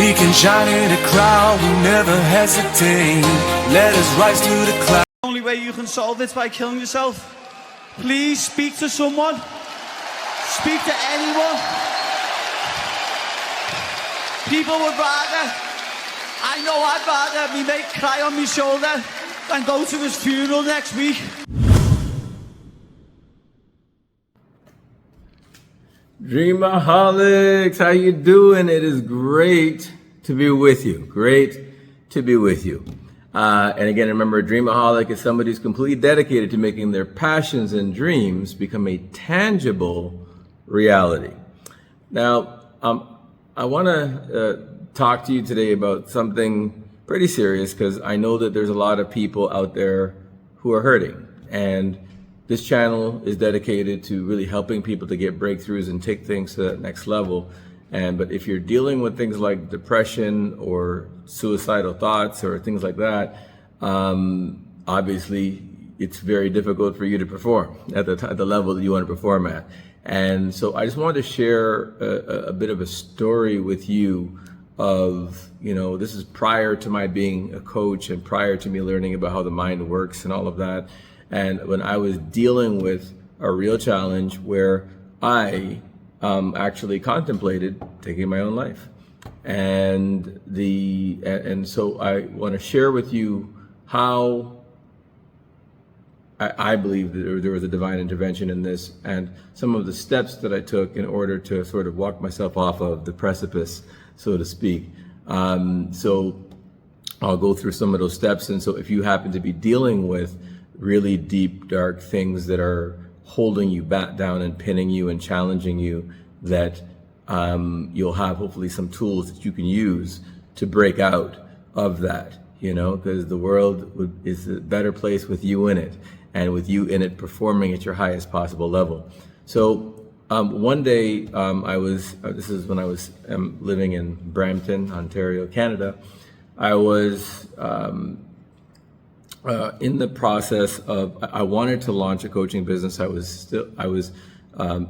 We can shine in a crowd, we never hesitate. Let us rise to the clouds. The only way you can solve this by killing yourself. Please speak to someone. Speak to anyone. People would rather, I know I'd rather me mate cry on my shoulder than go to his funeral next week. Dreamaholics, how you doing? It is great to be with you. Great to be with you. And again, remember, a dreamaholic is somebody who's completely dedicated to making their passions and dreams become a tangible reality. Now, I want to talk to you today about something pretty serious, because I know that there's a lot of people out there who are hurting. And this channel is dedicated to really helping people to get breakthroughs and take things to that next level. But if you're dealing with things like depression or suicidal thoughts or things like that, obviously it's very difficult for you to perform at the level that you want to perform at. And so I just wanted to share a bit of a story with you of, this is prior to my being a coach and prior to me learning about how the mind works and all of that. And when I was dealing with a real challenge where I actually contemplated taking my own life. And so I want to share with you how I believe that there was a divine intervention in this, and some of the steps that I took in order to sort of walk myself off of the precipice, so to speak. So I'll go through some of those steps. And so if you happen to be dealing with really deep, dark things that are holding you back down and pinning you and challenging you, that you'll have hopefully some tools that you can use to break out of that, because the world is a better place with you in it, and with you in it performing at your highest possible level. So one day, this is when I was living in Brampton, Ontario, Canada. I was in the process of, I wanted to launch a coaching business. I was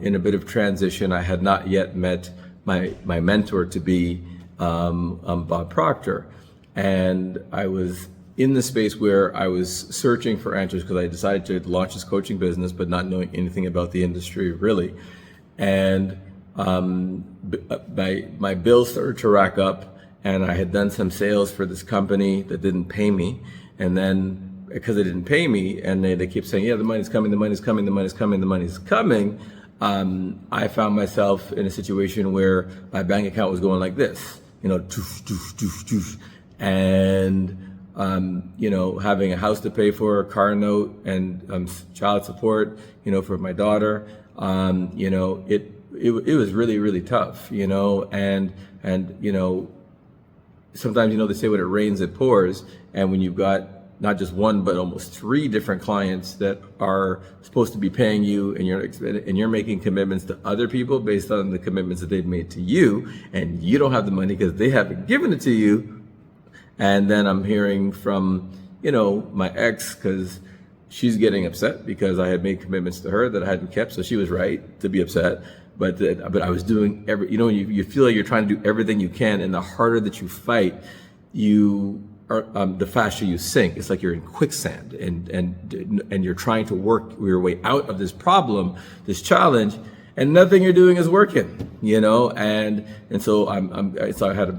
in a bit of transition. I had not yet met my mentor to be Bob Proctor. And I was in the space where I was searching for answers, because I decided to launch this coaching business, but not knowing anything about the industry really. And my bills started to rack up, and I had done some sales for this company that didn't pay me. And then because they didn't pay me, and they keep saying, yeah, the money's coming, the money's coming, the money's coming, the money's coming, I found myself in a situation where my bank account was going like this, doof, doof, doof, doof. And having a house to pay for, a car note, and child support, for my daughter. It was really, really tough, and sometimes, they say when it rains, it pours. And when you've got not just one, but almost 3 different clients that are supposed to be paying you, and you're making commitments to other people based on the commitments that they've made to you, and you don't have the money because they haven't given it to you. And then I'm hearing from, my ex, because she's getting upset because I had made commitments to her that I hadn't kept. So she was right to be upset. But I was doing you feel like you're trying to do everything you can, and the harder that you fight, the faster you sink. It's like you're in quicksand, and you're trying to work your way out of this problem, this challenge, and nothing you're doing is working, And so I had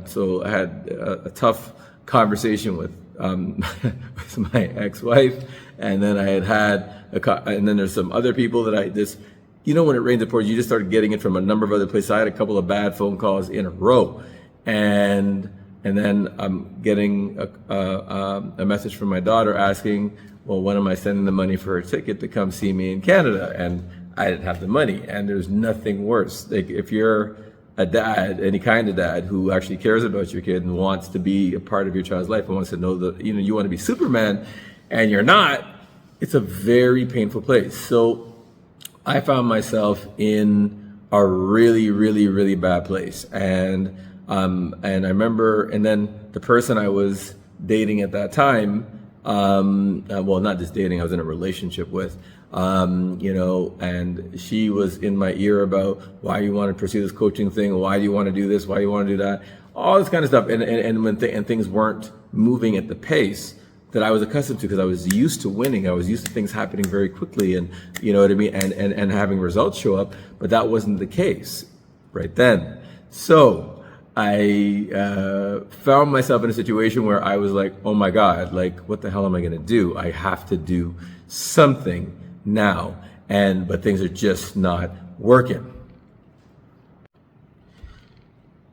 a tough conversation with my ex-wife, and then and then there's some other people that when it rains, it pours. You just started getting it from a number of other places. I had a couple of bad phone calls in a row, and then I'm getting a message from my daughter asking, well, when am I sending the money for her ticket to come see me in Canada? And I didn't have the money. And there's nothing worse. Like, if you're a dad, any kind of dad, who actually cares about your kid and wants to be a part of your child's life and wants to know that, you want to be Superman and you're not, it's a very painful place. So I found myself in a really, really, really bad place. And I remember, and then the person I was dating at that time, well, not just dating, I was in a relationship with, and she was in my ear about, why you want to pursue this coaching thing, why do you want to do this, why do you want to do that, all this kind of stuff. And when things weren't moving at the pace that I was accustomed to, because I was used to winning. I was used to things happening very quickly, and you know what I mean, and having results show up, but that wasn't the case right then. So I found myself in a situation where I was like, oh my God, like, what the hell am I going to do? I have to do something now. But things are just not working.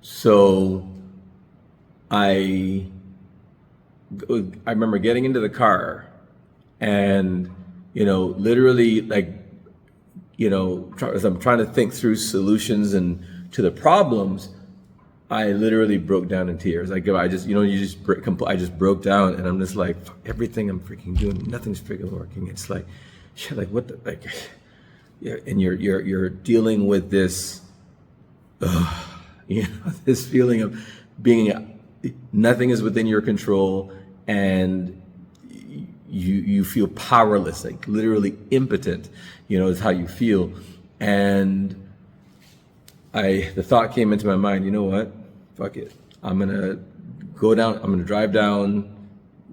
So I remember getting into the car and, literally as I'm trying to think through solutions and to the problems, I literally broke down in tears. I just broke down, and I'm just like, fuck, everything I'm freaking doing, nothing's freaking working. It's like, shit, like what the, like, yeah. And you're dealing with this, this feeling of being, nothing is within your control, and you feel powerless, like literally impotent, is how you feel. And the thought came into my mind, you know what? Fuck it. I'm going to drive down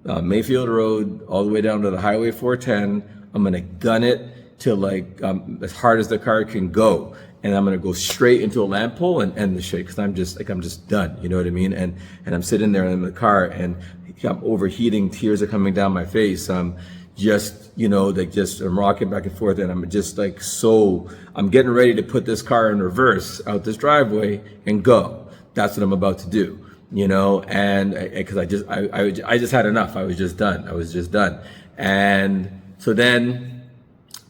Mayfield Road all the way down to the Highway 410. I'm going to gun it till as hard as the car can go. And I'm going to go straight into a lamp pole and end the shit, because I'm just done. You know what I mean? And I'm sitting there in the car and I'm overheating. Tears are coming down my face. I'm just, I'm rocking back and forth, and I'm just I'm getting ready to put this car in reverse out this driveway and go. That's what I'm about to do, and because I just had enough. I was just done. And so then,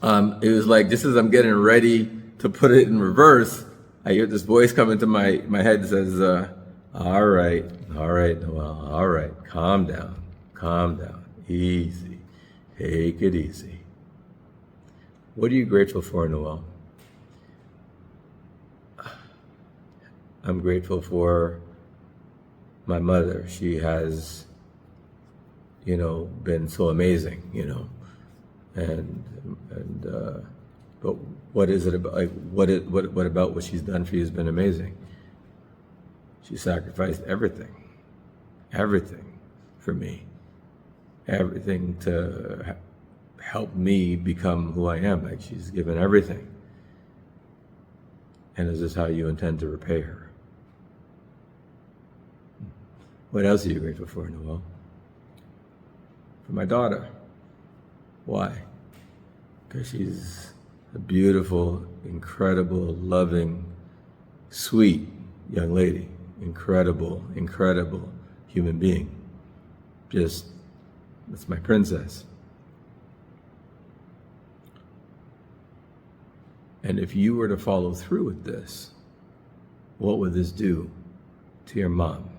it was like, just as I'm getting ready to put it in reverse, I hear this voice come into my head that says, all right, Noel, all right, calm down, easy. Take it easy. What are you grateful for, Noel? I'm grateful for my mother. She has, been so amazing, but what is it about? Like, what about what she's done for you has been amazing? She sacrificed everything for me. Everything to help me become who I am. Like, she's given everything. And is this how you intend to repay her? What else are you grateful for, Noel? For my daughter. Why? Because she's a beautiful, incredible, loving, sweet young lady. Incredible human being. That's my princess. And if you were to follow through with this, what would this do to your mom?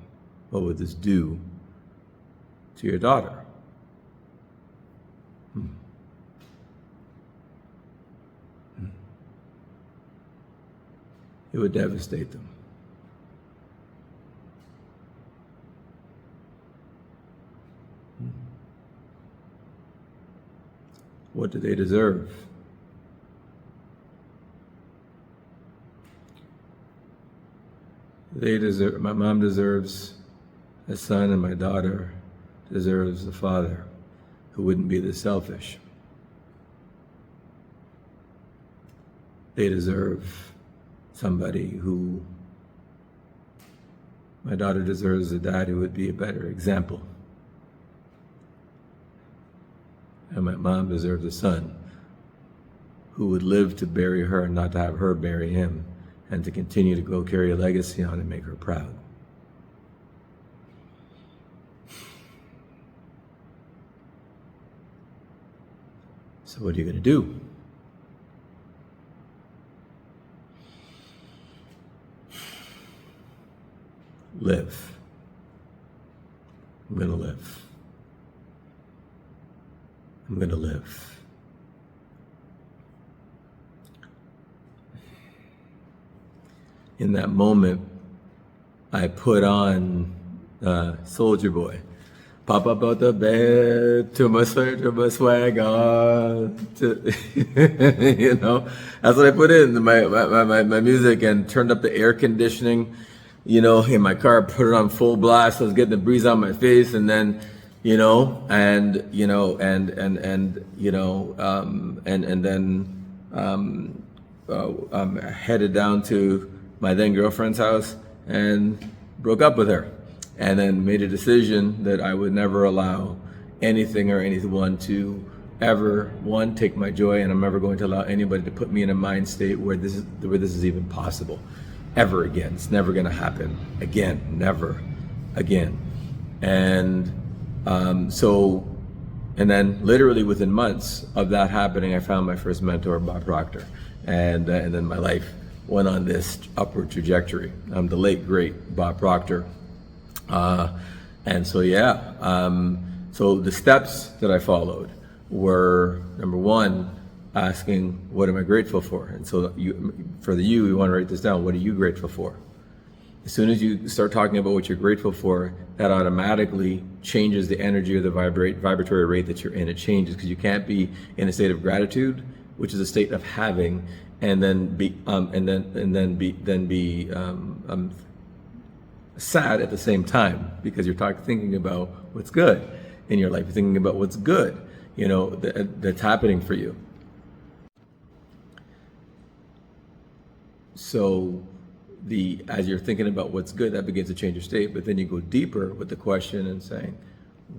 What would this do to your daughter? It would devastate them. What do they deserve? My mom deserves a son, and my daughter deserves a father who wouldn't be this selfish. They deserve somebody my daughter deserves a dad who would be a better example. And my mom deserves a son who would live to bury her and not to have her bury him, and to continue to go carry a legacy on and make her proud. So what are you going to do? Live. I'm going to live. I'm going to live. In that moment, I put on Soldier Boy. Pop up out the bed, to my swag on. That's what I put in my music, and turned up the air conditioning in my car, put it on full blast. I was getting the breeze on my face, and then, I'm headed down to my then girlfriend's house and broke up with her, and then made a decision that I would never allow anything or anyone to ever take my joy, and I'm never going to allow anybody to put me in a mind state where this is even possible ever again. It's never going to happen again, never again. And and then literally within months of that happening, I found my first mentor, Bob Proctor, and then my life went on this upward trajectory. The late great Bob Proctor. So the steps that I followed were, number one, asking, what am I grateful for? And so you want to write this down. What are you grateful for? As soon as you start talking about what you're grateful for, that automatically changes the energy or the vibratory rate that you're in. It changes, because you can't be in a state of gratitude, which is a state of having, and then be sad at the same time, because you're thinking about what's good in your life. You're thinking about what's good, that's happening for you. So as you're thinking about what's good, that begins to change your state. But then you go deeper with the question and saying,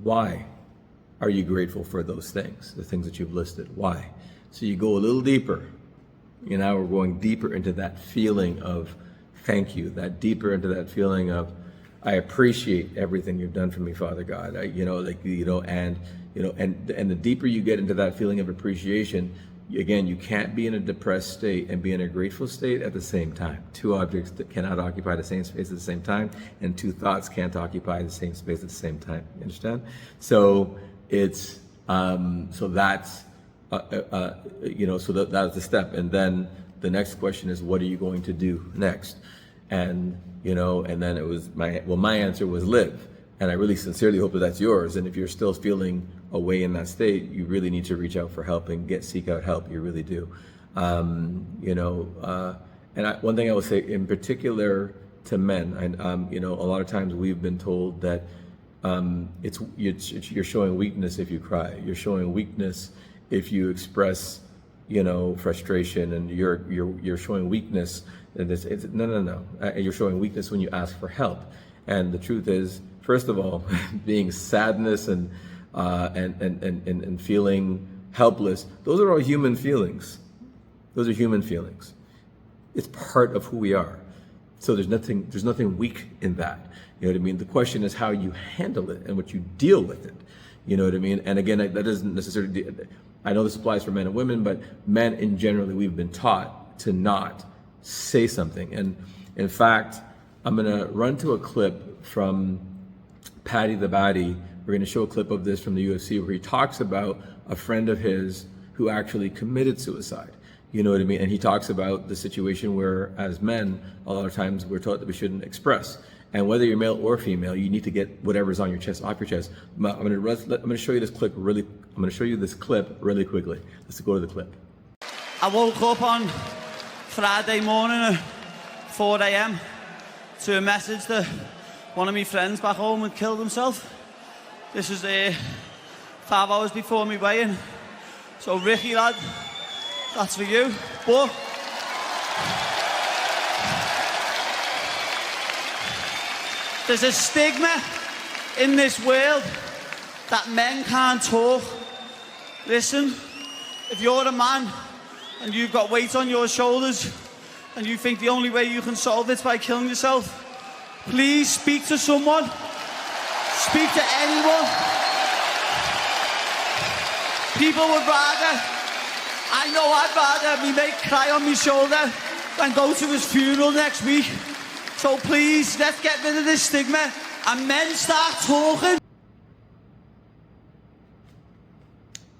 why are you grateful for those things, the things that you've listed? Why? So you go a little deeper. Now we're going deeper into that feeling of thank you, that deeper into that feeling of, I appreciate everything you've done for me, Father God. And the deeper you get into that feeling of appreciation, again, you can't be in a depressed state and be in a grateful state at the same time. Two objects that cannot occupy the same space at the same time, and two thoughts can't occupy the same space at the same time. You understand? So it's so that's that's the step. And then the next question is, what are you going to do next? And then it was my answer was live. And I really sincerely hope that that's yours. And if you're still feeling away in that state, you really need to reach out for help and seek out help. You really do. One thing I will say in particular to men, a lot of times we've been told that you're showing weakness if you cry. You're showing weakness if you express, frustration, and you're showing weakness. And no. You're showing weakness when you ask for help. And the truth is, first of all, being sadness and feeling helpless, those are all human feelings. Those are human feelings. It's part of who we are. So there's nothing weak in that. You know what I mean? The question is how you handle it and what you deal with it. You know what I mean? And again, that doesn't necessarily, I know this applies for men and women, but men in generally, we've been taught to not say something. And in fact, I'm going to run to a clip from Paddy the Baddy. We're going to show a clip of this from the UFC where he talks about a friend of his who actually committed suicide. You know what I mean? And he talks about the situation where, as men, a lot of times we're taught that we shouldn't express. And whether you're male or female, you need to get whatever's on your chest off your chest. I'm going to show you this clip really. I'm going to show you this clip really quickly. Let's go to the clip. I woke up on Friday morning at 4 a.m. to a message that one of my friends back home had killed himself. This was 5 hours before my weigh-in. So Ricky, lad, that's for you. But there's a stigma in this world that men can't talk. Listen, if you're a man and you've got weight on your shoulders and you think the only way you can solve it's by killing yourself, please speak to someone. Speak to anyone. People would rather, I'd rather me mate cry on my shoulder than go to his funeral next week. So please, let's get rid of this stigma and men start talking.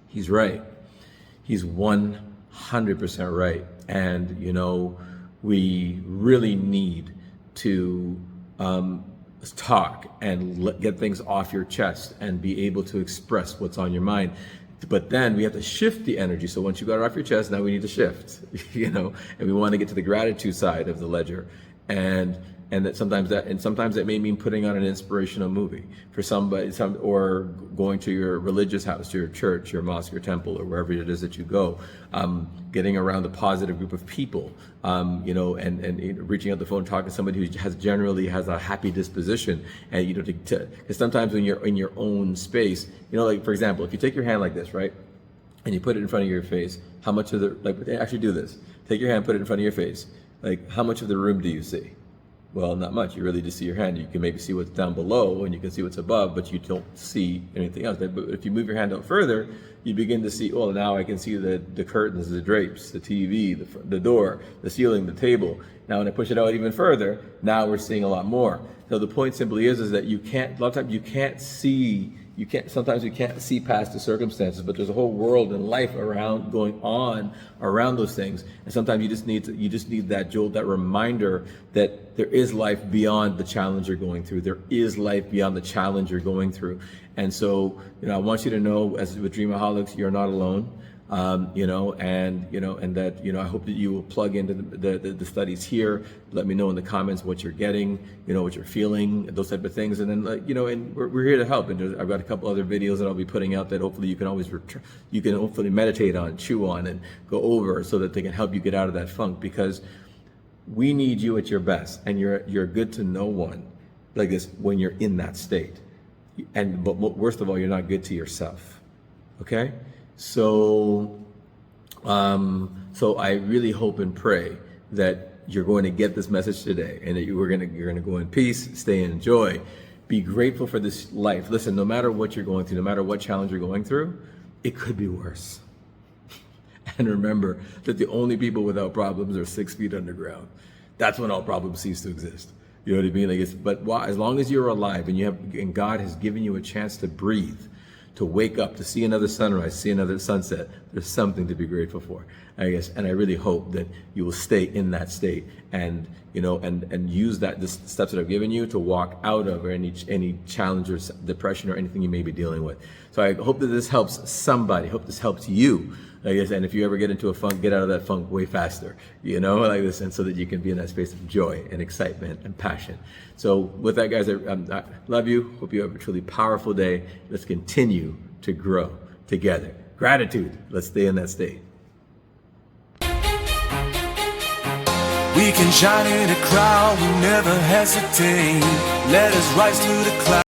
He's right. He's 100% right. And, we really need to talk and get things off your chest and be able to express what's on your mind. But then we have to shift the energy. So once you got it off your chest, now we need to shift, and we want to get to the gratitude side of the ledger. And and sometimes that may mean putting on an inspirational movie for somebody, or going to your religious house, to your church, your mosque, your temple, or wherever it is that you go, getting around a positive group of people, and reaching out the phone, talking to somebody who generally has a happy disposition, and because sometimes when you're in your own space, like for example, if you take your hand like this, right, and you put it in front of your face, how much of actually do this? Take your hand, put it in front of your face. Like, how much of the room do you see? Well, not much. You really just see your hand. You can maybe see what's down below, and you can see what's above, but you don't see anything else. But if you move your hand out further, you begin to see, oh, now I can see the curtains, the drapes, the TV, the door, the ceiling, the table. Now when I push it out even further, now we're seeing a lot more. So the point simply is that a lot of times you can't see past the circumstances, but there's a whole world and life going on around those things. And sometimes you just need that jolt, that reminder that there is life beyond the challenge you're going through. There is life beyond the challenge you're going through. And so, I want you to know, as with Dreamaholics, you're not alone. And that, I hope that you will plug into the studies here. Let me know in the comments what you're getting, what you're feeling, those type of things. And then, and we're here to help. And I've got a couple other videos that I'll be putting out that hopefully you can always hopefully meditate on, chew on, and go over, so that they can help you get out of that funk, because we need you at your best, and you're good to no one like this when you're in that state. But worst of all, you're not good to yourself. Okay? So I really hope and pray that you're going to get this message today, and that you're going to go in peace, stay in joy, be grateful for this life. Listen, no matter what you're going through, no matter what challenge you're going through, it could be worse. And remember that the only people without problems are 6 feet underground. That's when all problems cease to exist. You know what I mean? But as long as you're alive and God has given you a chance to breathe, to wake up, to see another sunrise, see another sunset, there's something to be grateful for, I guess. And I really hope that you will stay in that state, and use the steps that I've given you to walk out of any challenge or depression or anything you may be dealing with. So I hope that this helps somebody. Hope this helps you, I guess. And if you ever get into a funk, get out of that funk way faster, like this, and so that you can be in that space of joy and excitement and passion. So with that, guys, I love you. Hope you have a truly powerful day. Let's continue to grow together. Gratitude. Let's stay in that state. We can shine in a crowd, we never hesitate. Let us rise to the clouds.